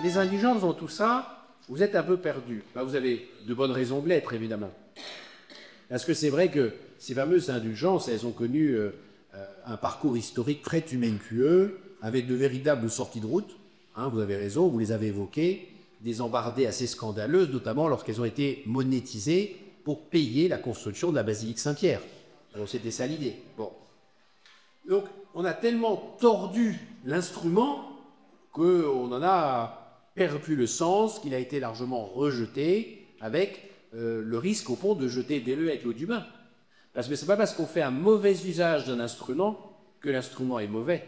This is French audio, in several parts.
les indigents dans tout ça, vous êtes un peu perdus. Ben, vous avez de bonnes raisons de l'être, évidemment. Parce que c'est vrai que ces fameuses indulgences, elles ont connu un parcours historique très tumultueux, avec de véritables sorties de route. Hein, vous avez raison, vous les avez évoquées, des embardées assez scandaleuses, notamment lorsqu'elles ont été monétisées pour payer la construction de la basilique Saint-Pierre. Donc c'était ça l'idée. Bon. Donc on a tellement tordu l'instrument qu'on en a perdu le sens, qu'il a été largement rejeté, avec le risque au fond de jeter des leux avec l'eau du bain. Parce que ce n'est pas parce qu'on fait un mauvais usage d'un instrument que l'instrument est mauvais.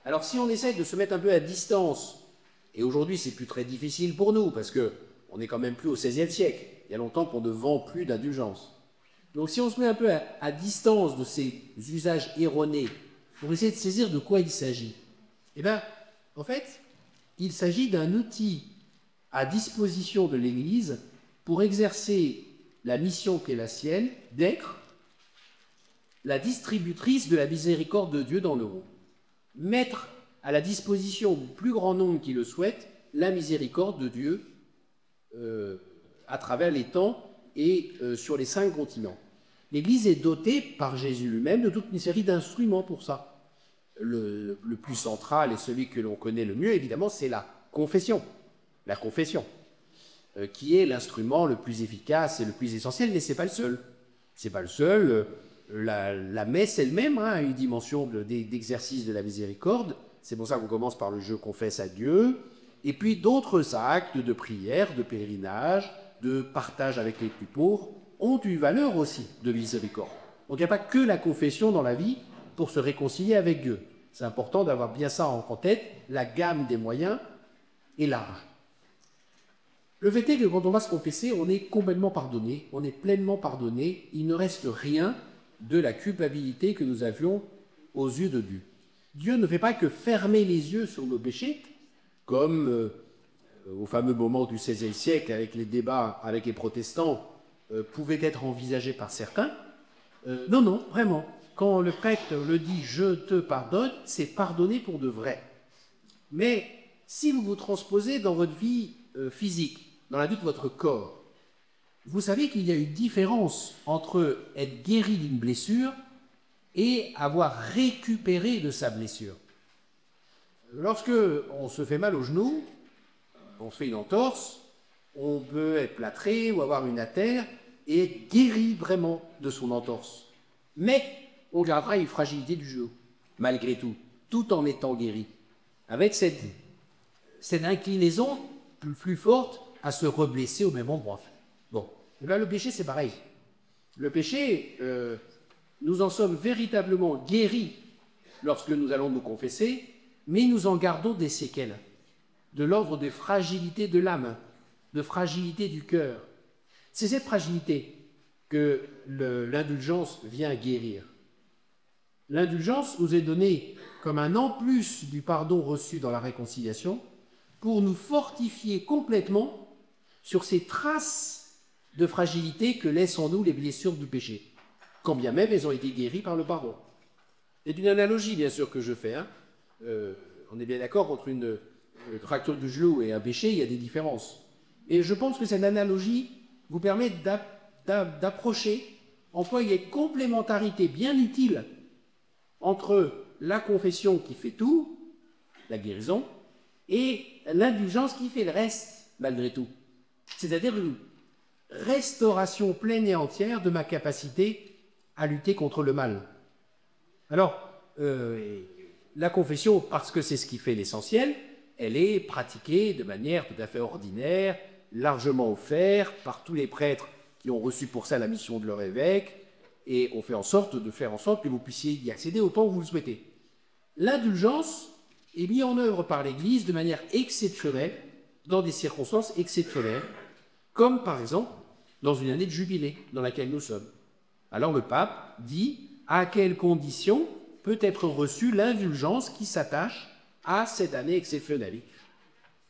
Alors si on essaie de se mettre un peu à distance, et aujourd'hui c'est plus très difficile pour nous, parce qu'on n'est quand même plus au XVIe siècle, il y a longtemps qu'on ne vend plus d'indulgence. Donc si on se met un peu à distance de ces usages erronés, pour essayer de saisir de quoi il s'agit, eh bien, en fait, il s'agit d'un outil à disposition de l'Église pour exercer la mission qu'est la sienne d'être la distributrice de la miséricorde de Dieu dans le monde. Mettre à la disposition du plus grand nombre qui le souhaite la miséricorde de Dieu à travers les temps et sur les 5 continents. L'Église est dotée par Jésus lui-même de toute une série d'instruments pour ça. Le plus central et celui que l'on connaît le mieux, évidemment, c'est la confession. La confession, qui est l'instrument le plus efficace et le plus essentiel, mais ce n'est pas le seul. Ce n'est pas le seul. La messe elle-même a une dimension d'exercice de la miséricorde. C'est pour ça qu'on commence par le « je confesse à Dieu ». Et puis d'autres actes de prière, de pèlerinage, de partage avec les plus pauvres, ont une valeur aussi de miséricorde. Donc il n'y a pas que la confession dans la vie pour se réconcilier avec Dieu. C'est important d'avoir bien ça en tête. La gamme des moyens est large. Le fait est que quand on va se confesser, on est complètement pardonné, on est pleinement pardonné. Il ne reste rien de la culpabilité que nous avions aux yeux de Dieu. Dieu ne fait pas que fermer les yeux sur nos péchés, comme au fameux moment du XVIe siècle, avec les débats avec les protestants, pouvait être envisagé par certains. Non, non, vraiment. Quand le prêtre le dit « je te pardonne », c'est pardonner pour de vrai. Mais si vous vous transposez dans votre vie physique, dans la vie de votre corps, vous savez qu'il y a une différence entre être guéri d'une blessure et avoir récupéré de sa blessure. Lorsque on se fait mal au genou, on se fait une entorse, on peut être plâtré ou avoir une artère et être guéri vraiment de son entorse. Mais on gardera une fragilité du genou, malgré tout en étant guéri, avec cette inclinaison plus forte à se reblesser au même endroit. Bon, et bien le péché c'est pareil. Le péché, nous en sommes véritablement guéris lorsque nous allons nous confesser, mais nous en gardons des séquelles, de l'ordre des fragilités de l'âme, de fragilité du cœur. C'est cette fragilité que l'indulgence vient guérir. L'indulgence nous est donnée comme un en plus du pardon reçu dans la réconciliation pour nous fortifier complètement sur ces traces de fragilité que laissent en nous les blessures du péché, quand bien même elles ont été guéries par le pardon. C'est une analogie, bien sûr, que je fais. Hein. On est bien d'accord, entre une fracture du genou et un péché, il y a des différences. Et je pense que cette analogie vous permet d'approcher en quoi il y a une complémentarité bien utile entre la confession qui fait tout, la guérison, et l'indulgence qui fait le reste, malgré tout. C'est-à-dire une restauration pleine et entière de ma capacité à lutter contre le mal. Alors, la confession, parce que c'est ce qui fait l'essentiel, elle est pratiquée de manière tout à fait ordinaire, largement offerte par tous les prêtres qui ont reçu pour ça la mission de leur évêque, et on fait en sorte que vous puissiez y accéder autant que vous le souhaitez. L'indulgence est mise en œuvre par l'Église de manière exceptionnelle, dans des circonstances exceptionnelles, comme par exemple dans une année de jubilé dans laquelle nous sommes. Alors le pape dit à quelles conditions peut être reçue l'indulgence qui s'attache à cette année exceptionnelle.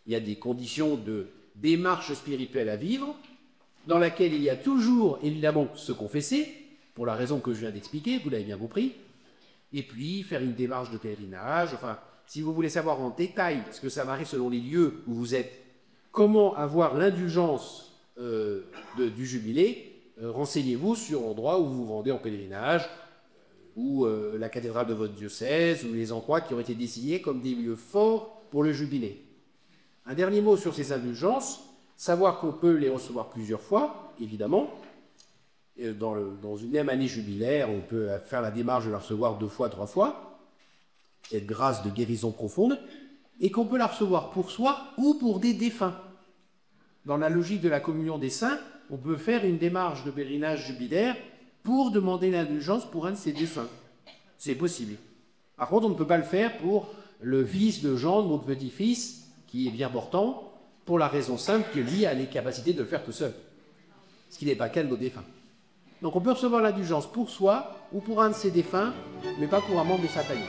Il y a des conditions de démarche spirituelle à vivre, dans laquelle il y a toujours évidemment se confesser, pour la raison que je viens d'expliquer, vous l'avez bien compris, et puis faire une démarche de pèlerinage, enfin, si vous voulez savoir en détail, parce que ça varie selon les lieux où vous êtes, comment avoir l'indulgence du jubilé, renseignez-vous sur l'endroit où vous vous rendez en pèlerinage, ou la cathédrale de votre diocèse, ou les endroits qui ont été désignés comme des lieux forts pour le jubilé. Un dernier mot sur ces indulgences, savoir qu'on peut les recevoir plusieurs fois, évidemment. Dans une même année jubilaire, on peut faire la démarche de la recevoir 2 fois, 3 fois, cette grâce de guérison profonde, et qu'on peut la recevoir pour soi ou pour des défunts. Dans la logique de la communion des saints, on peut faire une démarche de pèlerinage jubilaire pour demander l'indulgence pour un de ses défunts. C'est possible. Par contre, on ne peut pas le faire pour le fils de Jean, notre petit-fils, qui est bien portant, pour la raison simple que lui a les capacités de le faire tout seul. Ce qui n'est pas qu'un de nos défunts. Donc on peut recevoir l'indulgence pour soi ou pour un de ses défunts, mais pas pour un membre de sa famille.